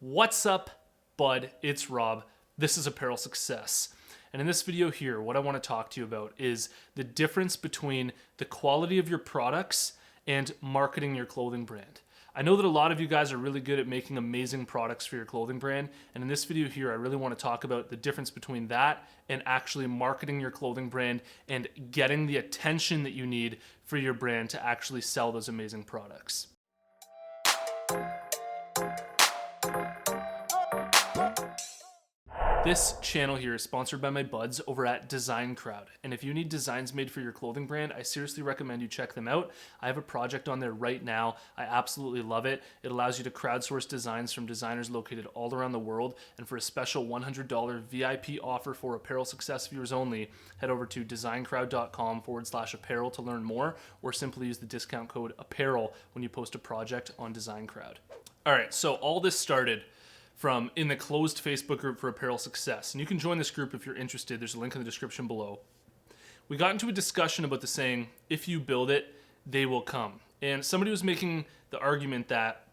What's up, bud? It's Rob. This is Apparel Success. And in this video here, what I want to talk to you about is the difference between the quality of your products and marketing your clothing brand. I know that a lot of you guys are really good at making amazing products for your clothing brand. And in this video here, I really want to talk about the difference between that and actually marketing your clothing brand and getting the attention that you need for your brand to actually sell those amazing products. This channel here is sponsored by my buds over at Design Crowd. And if you need designs made for your clothing brand, I seriously recommend you check them out. I have a project on there right now. I absolutely love it. It allows you to crowdsource designs from designers located all around the world. And for a special $100 VIP offer for Apparel Success viewers only, head over to designcrowd.com/apparel to learn more, or simply use the discount code apparel when you post a project on Design Crowd. All right, so all this started from in the closed Facebook group for Apparel Success. And you can join this group if you're interested. There's a link in the description below. We got into a discussion about the saying, if you build it, they will come. And somebody was making the argument that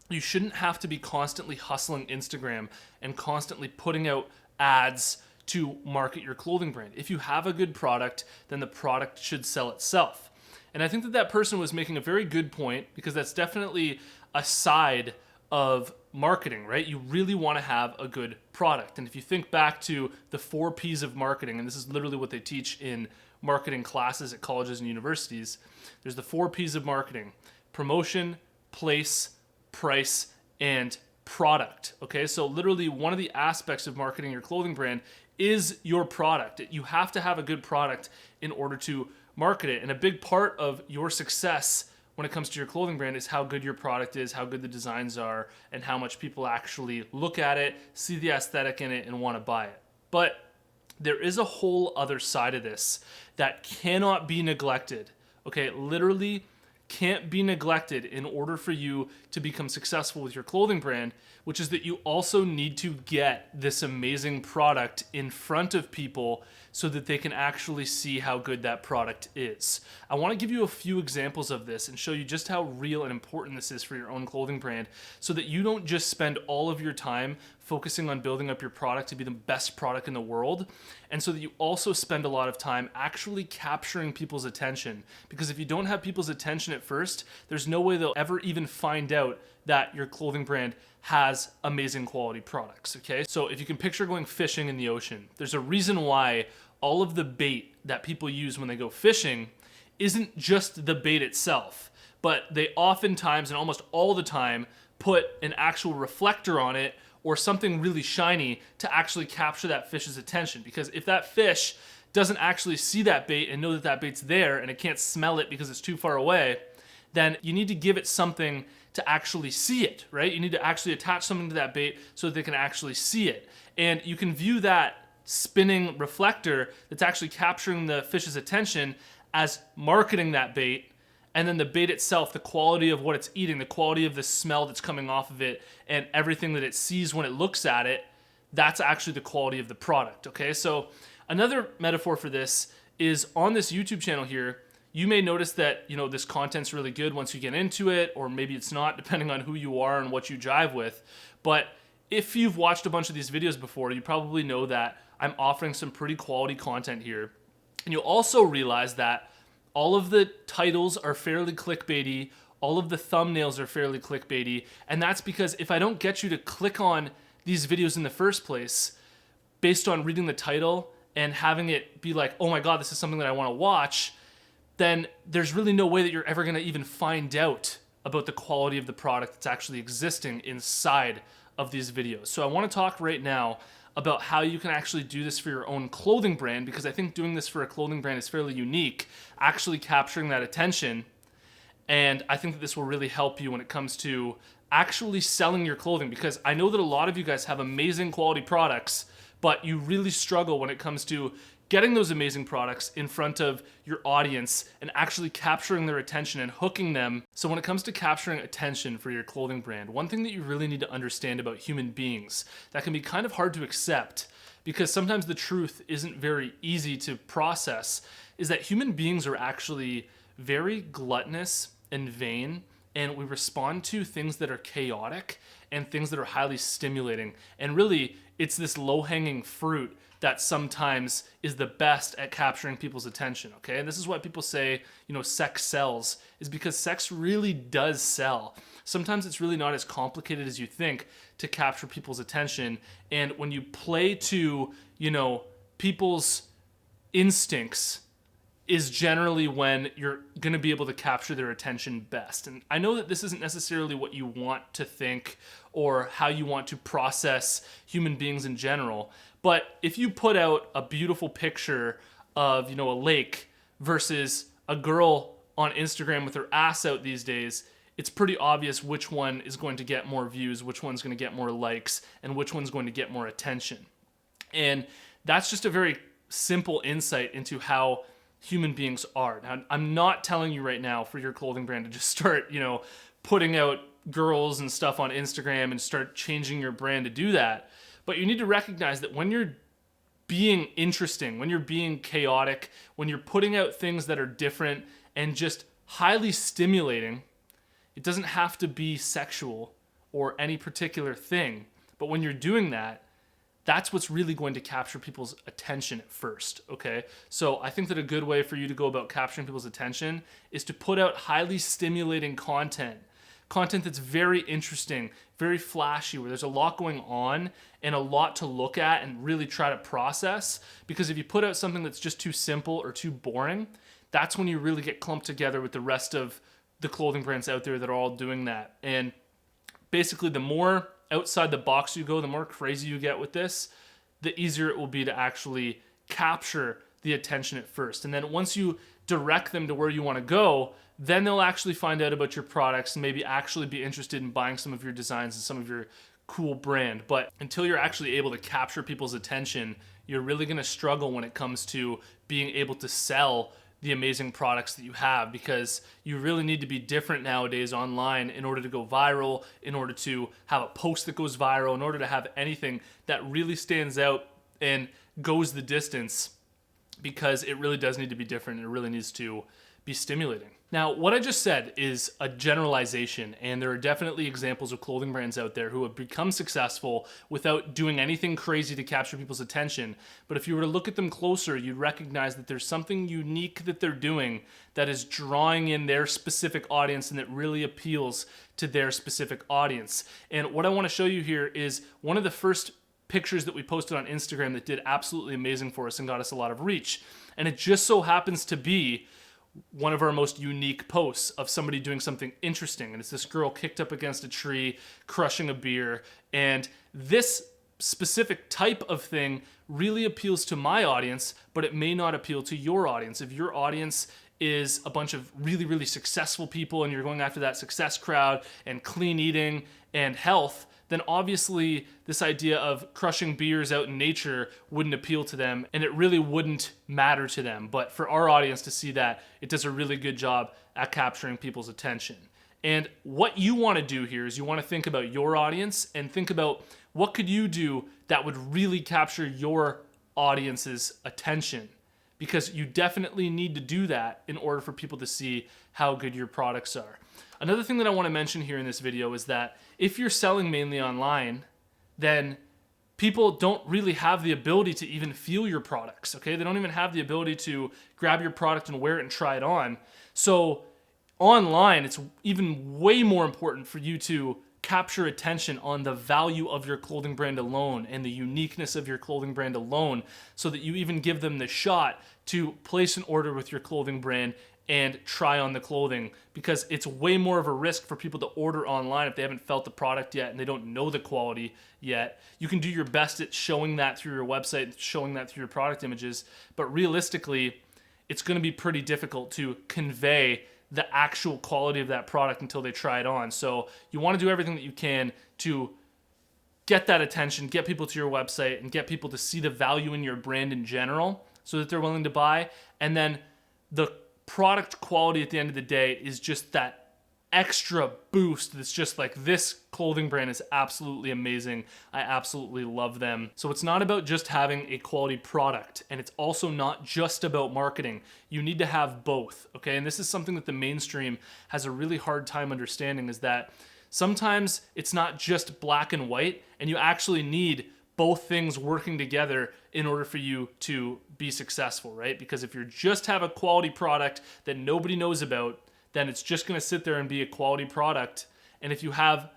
you shouldn't have to be constantly hustling Instagram and constantly putting out ads to market your clothing brand. If you have a good product, then the product should sell itself. And I think that that person was making a very good point, because that's definitely a side of marketing, right? You really want to have a good product. And if you think back to the 4 P's of marketing, and this is literally what they teach in marketing classes at colleges and universities, there's the 4 P's of marketing: promotion, place, price, and product. Okay, so literally one of the aspects of marketing your clothing brand is your product. You have to have a good product in order to market it. And a big part of your success when it comes to your clothing brand is how good your product is, how good the designs are, and how much people actually look at it, see the aesthetic in it, and want to buy it. But there is a whole other side of this that cannot be neglected. Okay, literally can't be neglected in order for you to become successful with your clothing brand, which is that you also need to get this amazing product in front of people so that they can actually see how good that product is. I want to give you a few examples of this and show you just how real and important this is for your own clothing brand, so that you don't just spend all of your time focusing on building up your product to be the best product in the world, and so that you also spend a lot of time actually capturing people's attention. Because if you don't have people's attention at first, there's no way they'll ever even find out that your clothing brand has amazing quality products, okay? So if you can picture going fishing in the ocean, there's a reason why all of the bait that people use when they go fishing isn't just the bait itself, but they oftentimes and almost all the time put an actual reflector on it or something really shiny to actually capture that fish's attention. Because if that fish doesn't actually see that bait and know that that bait's there, and it can't smell it because it's too far away, then you need to give it something to actually see it, right? You need to actually attach something to that bait so that they can actually see it. And you can view that spinning reflector that's actually capturing the fish's attention as marketing that bait. And then the bait itself, the quality of what it's eating, the quality of the smell that's coming off of it, and everything that it sees when it looks at it, that's actually the quality of the product, okay? So another metaphor for this is on this YouTube channel here, you may notice that, you know, this content's really good once you get into it, or maybe it's not, depending on who you are and what you jive with. But if you've watched a bunch of these videos before, you probably know that I'm offering some pretty quality content here. And you'll also realize that all of the titles are fairly clickbaity, all of the thumbnails are fairly clickbaity, and that's because if I don't get you to click on these videos in the first place, based on reading the title and having it be like, oh my God, this is something that I want to watch, then there's really no way that you're ever going to even find out about the quality of the product that's actually existing inside of these videos. So I want to talk right now about how you can actually do this for your own clothing brand, because I think doing this for a clothing brand is fairly unique, actually capturing that attention. And I think that this will really help you when it comes to actually selling your clothing, because I know that a lot of you guys have amazing quality products, but you really struggle when it comes to getting those amazing products in front of your audience and actually capturing their attention and hooking them. So when it comes to capturing attention for your clothing brand, one thing that you really need to understand about human beings that can be kind of hard to accept, because sometimes the truth isn't very easy to process, is that human beings are actually very gluttonous and vain and we respond to things that are chaotic and things that are highly stimulating. And really, it's this low-hanging fruit that sometimes is the best at capturing people's attention, okay? And this is why people say, sex sells, is because sex really does sell. Sometimes it's really not as complicated as you think to capture people's attention. And when you play to, people's instincts, is generally when you're going to be able to capture their attention best. And I know that this isn't necessarily what you want to think or how you want to process human beings in general, but if you put out a beautiful picture of, a lake versus a girl on Instagram with her ass out these days, it's pretty obvious which one is going to get more views, which one's going to get more likes, and which one's going to get more attention. And that's just a very simple insight into how human beings are. Now, I'm not telling you right now for your clothing brand to just start, putting out girls and stuff on Instagram and start changing your brand to do that. But you need to recognize that when you're being interesting, when you're being chaotic, when you're putting out things that are different and just highly stimulating, it doesn't have to be sexual or any particular thing. But when you're doing that, that's what's really going to capture people's attention at first, okay? So I think that a good way for you to go about capturing people's attention is to put out highly stimulating content that's very interesting, very flashy, where there's a lot going on and a lot to look at and really try to process. Because if you put out something that's just too simple or too boring, that's when you really get clumped together with the rest of the clothing brands out there that are all doing that. And basically, the more outside the box you go, the more crazy you get with this, the easier it will be to actually capture the attention at first. And then once you direct them to where you want to go, then they'll actually find out about your products and maybe actually be interested in buying some of your designs and some of your cool brand. But until you're actually able to capture people's attention, you're really going to struggle when it comes to being able to sell the amazing products that you have, because you really need to be different nowadays online in order to go viral, in order to have a post that goes viral, in order to have anything that really stands out and goes the distance, because it really does need to be different and it really needs to be stimulating. Now, what I just said is a generalization, and there are definitely examples of clothing brands out there who have become successful without doing anything crazy to capture people's attention. But if you were to look at them closer, you'd recognize that there's something unique that they're doing that is drawing in their specific audience and that really appeals to their specific audience. And what I want to show you here is one of the first pictures that we posted on Instagram that did absolutely amazing for us and got us a lot of reach. And it just so happens to be one of our most unique posts of somebody doing something interesting. And it's this girl kicked up against a tree, crushing a beer. And this specific type of thing really appeals to my audience, but it may not appeal to your audience. If your audience is a bunch of really, really successful people and you're going after that success crowd and clean eating and health, then obviously this idea of crushing beers out in nature wouldn't appeal to them, and it really wouldn't matter to them. But for our audience to see that, it does a really good job at capturing people's attention. And what you want to do here is you want to think about your audience and think about what could you do that would really capture your audience's attention, because you definitely need to do that in order for people to see how good your products are. Another thing that I want to mention here in this video is that if you're selling mainly online, then people don't really have the ability to even feel your products, okay? They don't even have the ability to grab your product and wear it and try it on. So online, it's even way more important for you to capture attention on the value of your clothing brand alone and the uniqueness of your clothing brand alone, so that you even give them the shot to place an order with your clothing brand and try on the clothing, because it's way more of a risk for people to order online if they haven't felt the product yet and they don't know the quality yet. You can do your best at showing that through your website, showing that through your product images, but realistically, it's going to be pretty difficult to convey the actual quality of that product until they try it on. So you want to do everything that you can to get that attention, get people to your website, and get people to see the value in your brand in general so that they're willing to buy. And then the product quality at the end of the day is just that extra boost that's just like, this clothing brand is absolutely amazing. I absolutely love them. So it's not about just having a quality product, and it's also not just about marketing. You need to have both, okay? And this is something that the mainstream has a really hard time understanding, is that sometimes it's not just black and white, and you actually need both things working together in order for you to be successful, right? Because if you just have a quality product that nobody knows about, then it's just gonna sit there and be a quality product. And if you have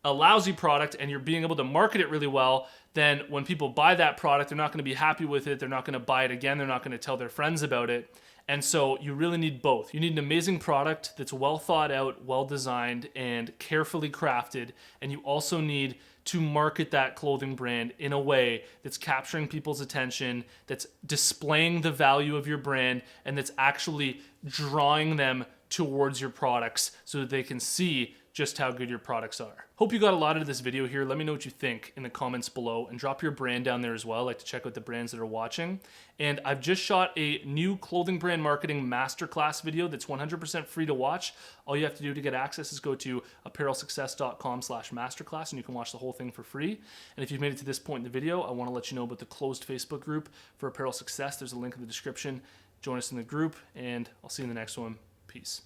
a lousy product and you're being able to market it really well, then when people buy that product, they're not gonna be happy with it, they're not gonna buy it again, they're not gonna tell their friends about it. And so you really need both. You need an amazing product that's well thought out, well designed, and carefully crafted. And you also need to market that clothing brand in a way that's capturing people's attention, that's displaying the value of your brand, and that's actually drawing them towards your products so that they can see just how good your products are. Hope you got a lot out of this video here. Let me know what you think in the comments below, and drop your brand down there as well. I like to check out the brands that are watching. And I've just shot a new clothing brand marketing masterclass video that's 100% free to watch. All you have to do to get access is go to apparelsuccess.com/masterclass, and you can watch the whole thing for free. And if you've made it to this point in the video, I want to let you know about the closed Facebook group for Apparel Success. There's a link in the description. Join us in the group, and I'll see you in the next one. Peace.